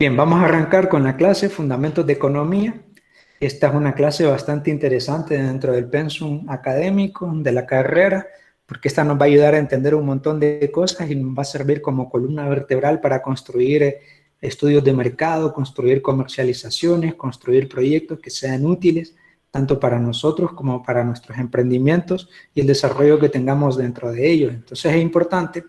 Bien, vamos a arrancar con la clase Fundamentos de Economía. Esta es una clase bastante interesante dentro del pensum académico de la carrera, porque esta nos va a ayudar a entender un montón de cosas y nos va a servir como columna vertebral para construir estudios de mercado, construir comercializaciones, construir proyectos que sean útiles tanto para nosotros como para nuestros emprendimientos y el desarrollo que tengamos dentro de ellos. Entonces es importante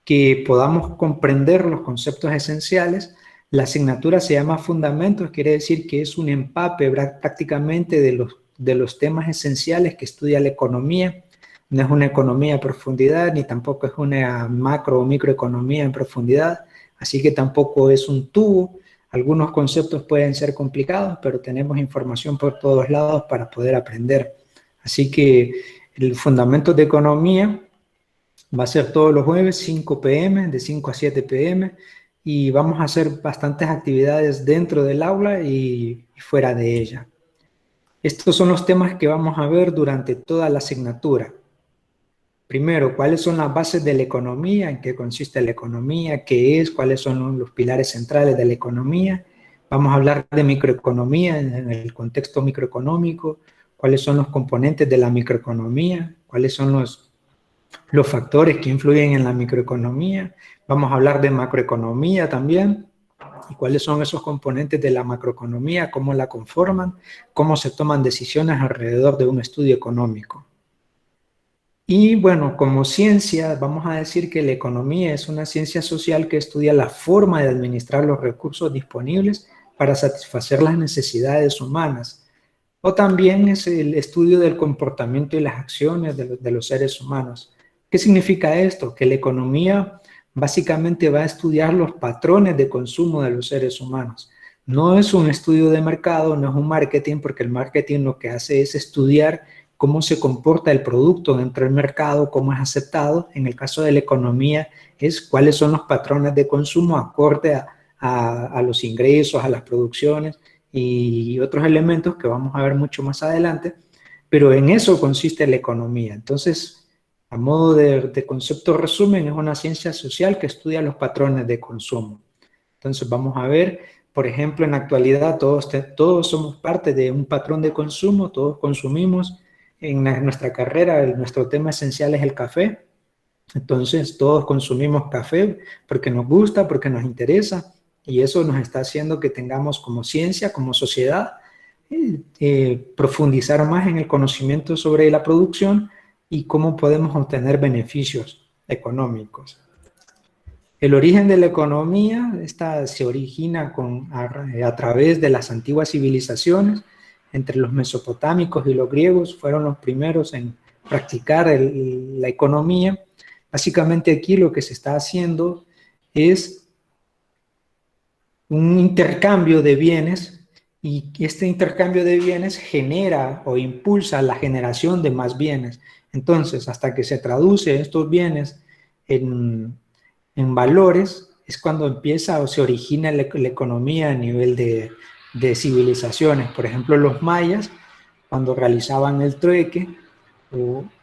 que podamos comprender los conceptos esenciales. La asignatura se llama Fundamentos, quiere decir que es un empape prácticamente de los temas esenciales que estudia la economía. No es una economía a profundidad, ni tampoco es una macro o microeconomía en profundidad, así que tampoco es un tubo. Algunos conceptos pueden ser complicados, pero tenemos información por todos lados para poder aprender. Así que el Fundamentos de Economía va a ser todos los jueves, 5 p.m., de 5 a 7 p.m., y vamos a hacer bastantes actividades dentro del aula y fuera de ella. Estos son los temas que vamos a ver durante toda la asignatura. Primero, ¿cuáles son las bases de la economía? ¿En qué consiste la economía? ¿Qué es? ¿Cuáles son los pilares centrales de la economía? Vamos a hablar de microeconomía en el contexto microeconómico. ¿Cuáles son los componentes de la microeconomía? ¿Cuáles son los factores que influyen en la microeconomía? Vamos a hablar de macroeconomía también, y cuáles son esos componentes de la macroeconomía, cómo la conforman, cómo se toman decisiones alrededor de un estudio económico. Y bueno, como ciencia, vamos a decir que la economía es una ciencia social que estudia la forma de administrar los recursos disponibles para satisfacer las necesidades humanas. O también es el estudio del comportamiento y las acciones de los seres humanos. ¿Qué significa esto? Que la economía básicamente va a estudiar los patrones de consumo de los seres humanos. No es un estudio de mercado, no es un marketing, porque el marketing lo que hace es estudiar cómo se comporta el producto dentro del mercado, cómo es aceptado. En el caso de la economía es cuáles son los patrones de consumo acorde a los ingresos, a las producciones y otros elementos que vamos a ver mucho más adelante, pero en eso consiste la economía. Entonces, a modo de concepto resumen, es una ciencia social que estudia los patrones de consumo. Entonces vamos a ver, por ejemplo, en la actualidad todos somos parte de un patrón de consumo, todos consumimos. En nuestra carrera, nuestro tema esencial es el café. Entonces todos consumimos café porque nos gusta, porque nos interesa, y eso nos está haciendo que tengamos como ciencia, como sociedad, profundizar más en el conocimiento sobre la producción y cómo podemos obtener beneficios económicos. El origen de la economía, esta se origina a través de las antiguas civilizaciones. Entre los mesopotámicos y los griegos fueron los primeros en practicar la economía. Básicamente aquí lo que se está haciendo es un intercambio de bienes, y este intercambio de bienes genera o impulsa la generación de más bienes. Entonces, hasta que se traduce estos bienes en valores, es cuando empieza o se origina la economía a nivel de civilizaciones. Por ejemplo, los mayas, cuando realizaban el trueque,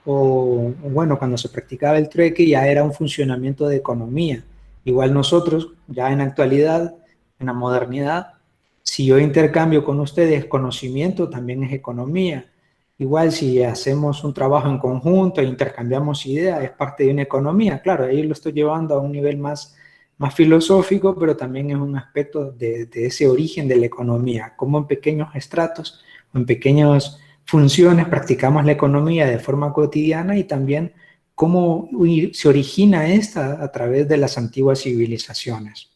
bueno, cuando se practicaba el trueque, ya era un funcionamiento de economía. Igual nosotros, ya en la actualidad, en la modernidad, si yo intercambio con ustedes conocimiento, también es economía. Igual si hacemos un trabajo en conjunto e intercambiamos ideas, es parte de una economía. Claro, ahí lo estoy llevando a un nivel más filosófico, pero también es un aspecto de ese origen de la economía, como en pequeños estratos, en pequeñas funciones practicamos la economía de forma cotidiana, y también cómo se origina esta a través de las antiguas civilizaciones.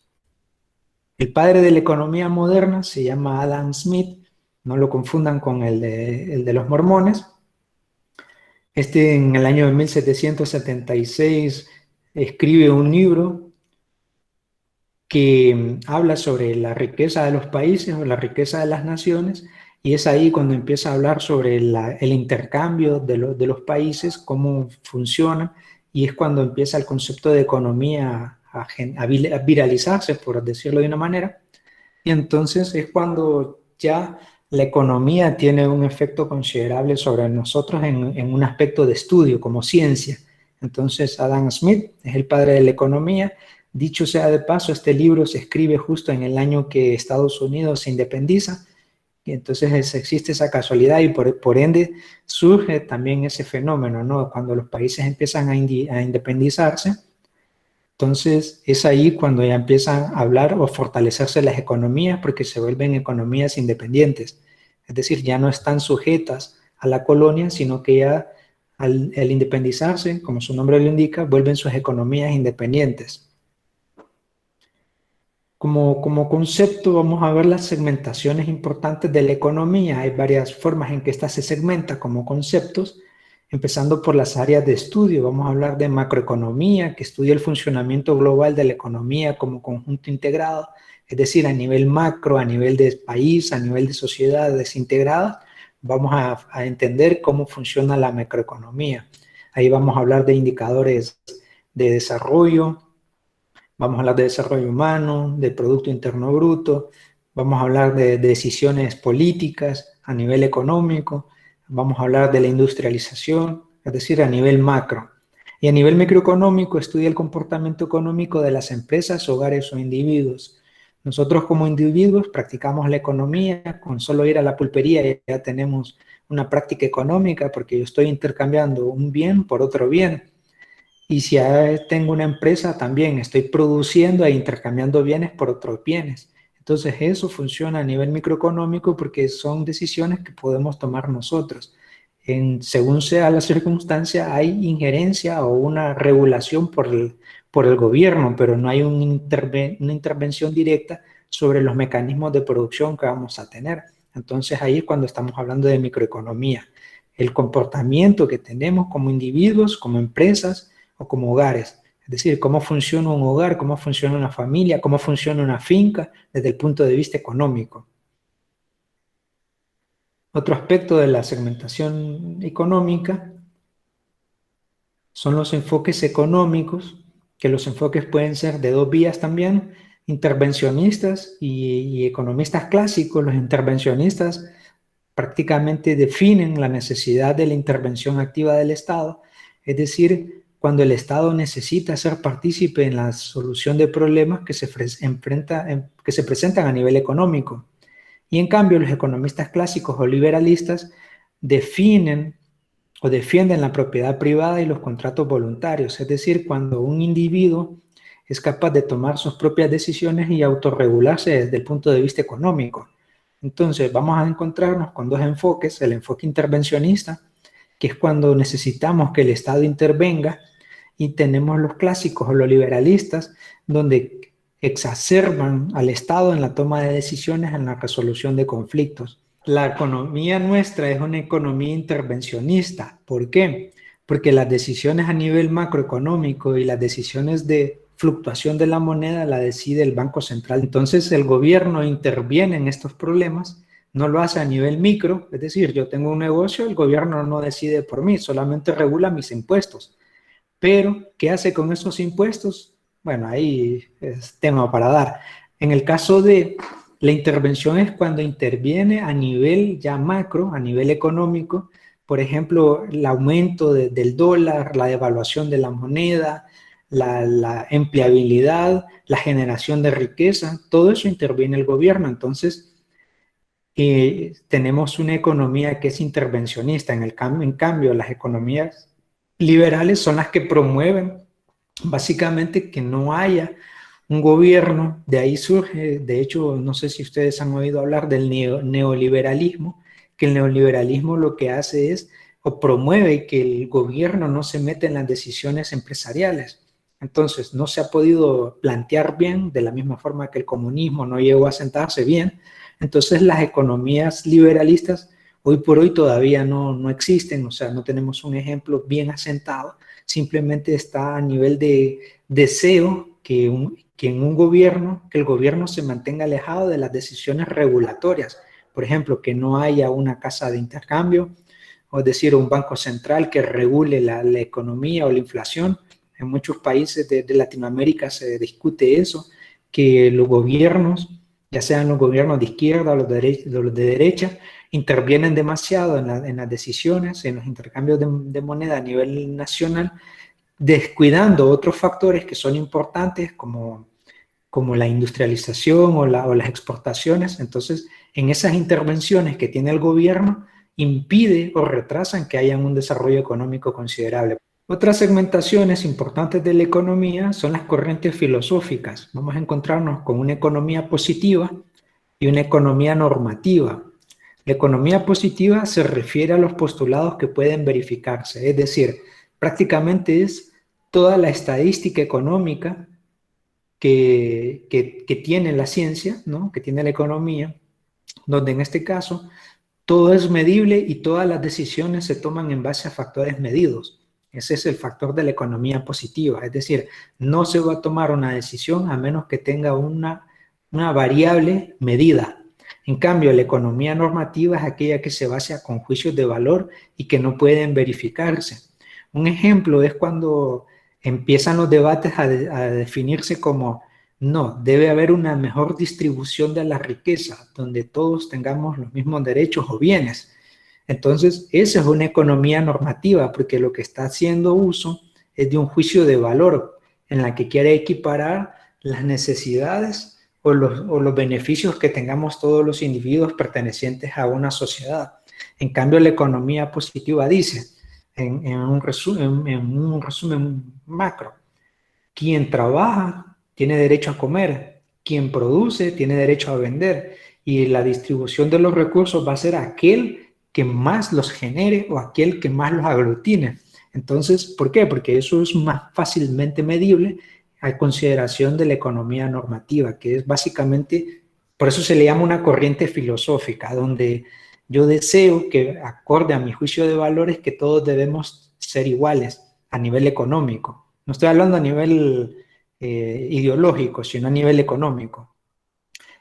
El padre de la economía moderna se llama Adam Smith, no lo confundan con el de los mormones. En el año de 1776 escribe un libro que habla sobre la riqueza de los países o la riqueza de las naciones, y es ahí cuando empieza a hablar sobre el intercambio de los países, cómo funciona, y es cuando empieza el concepto de economía a viralizarse, por decirlo de una manera. Y entonces es cuando ya la economía tiene un efecto considerable sobre nosotros en un aspecto de estudio como ciencia. Entonces Adam Smith es el padre de la economía. Dicho sea de paso, este libro se escribe justo en el año que Estados Unidos se independiza, y entonces existe esa casualidad y por ende surge también ese fenómeno, ¿no? Cuando los países empiezan a independizarse, entonces es ahí cuando ya empiezan a hablar o fortalecerse las economías porque se vuelven economías independientes. Es decir, ya no están sujetas a la colonia, sino que ya al independizarse, como su nombre lo indica, vuelven sus economías independientes. Como concepto vamos a ver las segmentaciones importantes de la economía. Hay varias formas en que esta se segmenta como conceptos, empezando por las áreas de estudio. Vamos a hablar de macroeconomía, que estudia el funcionamiento global de la economía como conjunto integrado, es decir, a nivel macro, a nivel de país, a nivel de sociedades integradas, vamos a entender cómo funciona la macroeconomía. Ahí vamos a hablar de indicadores de desarrollo. Vamos a hablar de desarrollo humano, de Producto Interno Bruto, vamos a hablar de decisiones políticas a nivel económico, vamos a hablar de la industrialización, es decir, a nivel macro. Y a nivel microeconómico estudia el comportamiento económico de las empresas, hogares o individuos. Nosotros como individuos practicamos la economía, con solo ir a la pulpería ya tenemos una práctica económica porque yo estoy intercambiando un bien por otro bien. Y si ya tengo una empresa, también estoy produciendo e intercambiando bienes por otros bienes. Entonces eso funciona a nivel microeconómico porque son decisiones que podemos tomar nosotros. Según sea la circunstancia, hay injerencia o una regulación por el gobierno, pero no hay una intervención directa sobre los mecanismos de producción que vamos a tener. Entonces ahí es cuando estamos hablando de microeconomía. El comportamiento que tenemos como individuos, como empresas, o como hogares. Es decir, cómo funciona un hogar, cómo funciona una familia, cómo funciona una finca desde el punto de vista económico. Otro aspecto de la segmentación económica son los enfoques económicos, que los enfoques pueden ser de dos vías también, intervencionistas y economistas clásicos. Los intervencionistas prácticamente definen la necesidad de la intervención activa del Estado, es decir, cuando el Estado necesita ser partícipe en la solución de problemas que se presentan a nivel económico. Y en cambio, los economistas clásicos o liberalistas definen o defienden la propiedad privada y los contratos voluntarios, es decir, cuando un individuo es capaz de tomar sus propias decisiones y autorregularse desde el punto de vista económico. Entonces vamos a encontrarnos con dos enfoques: el enfoque intervencionista, que es cuando necesitamos que el Estado intervenga, y tenemos los clásicos o los liberalistas, donde exacerban al Estado en la toma de decisiones, en la resolución de conflictos. La economía nuestra es una economía intervencionista. ¿Por qué? Porque las decisiones a nivel macroeconómico y las decisiones de fluctuación de la moneda la decide el Banco Central. Entonces el gobierno interviene en estos problemas, no lo hace a nivel micro, es decir, yo tengo un negocio, el gobierno no decide por mí, solamente regula mis impuestos. Pero, ¿qué hace con esos impuestos? Bueno, ahí es tema para dar. En el caso de la intervención es cuando interviene a nivel ya macro, a nivel económico, por ejemplo, el aumento del dólar, la devaluación de la moneda, la empleabilidad, la generación de riqueza, todo eso interviene el gobierno. Entonces, tenemos una economía que es intervencionista. En cambio, las economías liberales son las que promueven básicamente que no haya un gobierno. De ahí surge, de hecho, no sé si ustedes han oído hablar del neoliberalismo, que el neoliberalismo lo que hace es o promueve que el gobierno no se mete en las decisiones empresariales. Entonces, no se ha podido plantear bien, de la misma forma que el comunismo no llegó a sentarse bien. Entonces, las economías liberalistas hoy por hoy todavía no existen, o sea, no tenemos un ejemplo bien asentado, simplemente está a nivel de deseo que en un gobierno, que el gobierno se mantenga alejado de las decisiones regulatorias. Por ejemplo, que no haya una casa de intercambio, o es decir, un banco central que regule la economía o la inflación. En muchos países de Latinoamérica se discute eso, que los gobiernos, ya sean los gobiernos de izquierda o los de derecha, intervienen demasiado en las decisiones, en los intercambios de moneda a nivel nacional, descuidando otros factores que son importantes como la industrialización o las exportaciones. Entonces, en esas intervenciones que tiene el gobierno, impide o retrasan que haya un desarrollo económico considerable. Otras segmentaciones importantes de la economía son las corrientes filosóficas. Vamos a encontrarnos con una economía positiva y una economía normativa. La economía positiva se refiere a los postulados que pueden verificarse, es decir, prácticamente es toda la estadística económica que tiene la ciencia, ¿no? Que tiene la economía, donde en este caso todo es medible y todas las decisiones se toman en base a factores medidos. Ese es el factor de la economía positiva, es decir, no se va a tomar una decisión a menos que tenga una variable medida. En cambio, la economía normativa es aquella que se basa con juicios de valor y que no pueden verificarse. Un ejemplo es cuando empiezan los debates a definirse como no, debe haber una mejor distribución de la riqueza, donde todos tengamos los mismos derechos o bienes. Entonces, esa es una economía normativa, porque lo que está haciendo uso es de un juicio de valor, en la que quiere equiparar las necesidades o los beneficios que tengamos todos los individuos pertenecientes a una sociedad. En cambio, la economía positiva dice, en un resumen macro, quien trabaja tiene derecho a comer, quien produce tiene derecho a vender, y la distribución de los recursos va a ser aquel que más los genere o aquel que más los aglutine. Entonces, ¿por qué? Porque eso es más fácilmente medible a consideración de la economía normativa, que es básicamente, por eso se le llama una corriente filosófica, donde yo deseo que, acorde a mi juicio de valores, que todos debemos ser iguales a nivel económico. No estoy hablando a nivel ideológico, sino a nivel económico.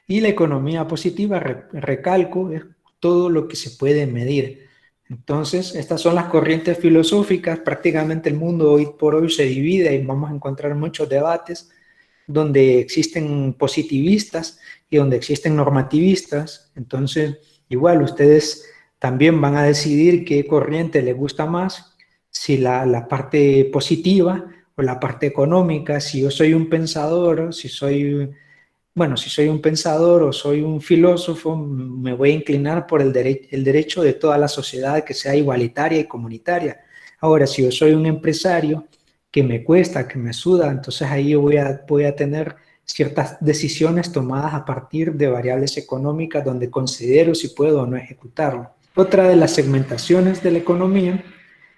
Y la economía positiva, recalco, es todo lo que se puede medir. Entonces, estas son las corrientes filosóficas. Prácticamente el mundo hoy por hoy se divide y vamos a encontrar muchos debates donde existen positivistas y donde existen normativistas. Entonces, igual ustedes también van a decidir qué corriente les gusta más, si la parte positiva o la parte económica. Si yo soy un pensador, si soy un pensador o soy un filósofo, me voy a inclinar por el derecho de toda la sociedad que sea igualitaria y comunitaria. Ahora, si yo soy un empresario que me cuesta, que me suda, entonces ahí yo voy a tener ciertas decisiones tomadas a partir de variables económicas donde considero si puedo o no ejecutarlo. Otra de las segmentaciones de la economía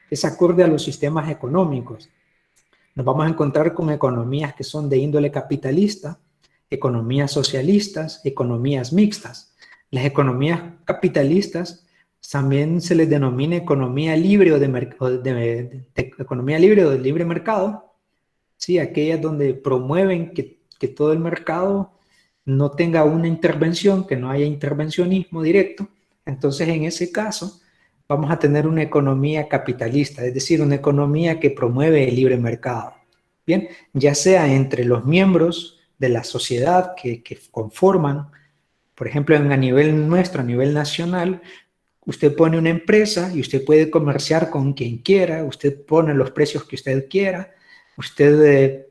es acorde a los sistemas económicos. Nos vamos a encontrar con economías que son de índole capitalista, economías socialistas, economías mixtas. Las economías capitalistas también se les denomina economía libre o de economía libre o de libre mercado, ¿sí? Aquellas donde promueven que todo el mercado no tenga una intervención, que no haya intervencionismo directo. Entonces, en ese caso, vamos a tener una economía capitalista, es decir, una economía que promueve el libre mercado. Bien, ya sea entre los miembros de la sociedad que conforman, por ejemplo, a nivel nuestro, a nivel nacional, usted pone una empresa y usted puede comerciar con quien quiera, usted pone los precios que usted quiera, usted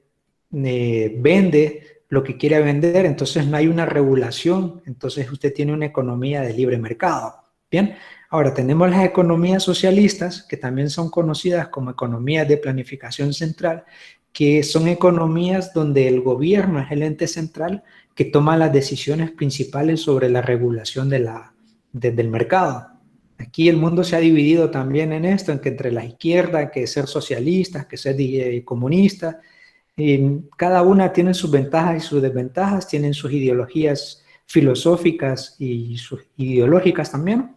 vende lo que quiere vender, entonces no hay una regulación, entonces usted tiene una economía de libre mercado. Bien, ahora tenemos las economías socialistas, que también son conocidas como economías de planificación central, que son economías donde el gobierno es el ente central que toma las decisiones principales sobre la regulación del mercado. Aquí el mundo se ha dividido también en esto, en que entre la izquierda, que ser socialistas, que ser comunistas, cada una tiene sus ventajas y sus desventajas, tienen sus ideologías filosóficas y sus ideológicas también,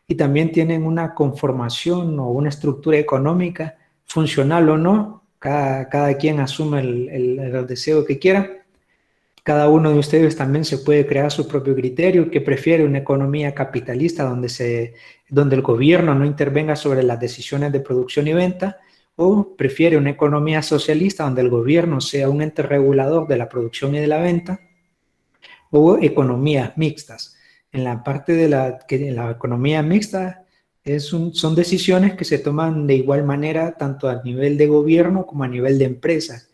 y también tienen una conformación o una estructura económica funcional o no. Cada quien asume el deseo que quiera. Cada uno de ustedes también se puede crear su propio criterio, que prefiere una economía capitalista donde el gobierno no intervenga sobre las decisiones de producción y venta, o prefiere una economía socialista donde el gobierno sea un ente regulador de la producción y de la venta, o economías mixtas. En la parte en la economía mixta, Son decisiones que se toman de igual manera tanto a nivel de gobierno como a nivel de empresa.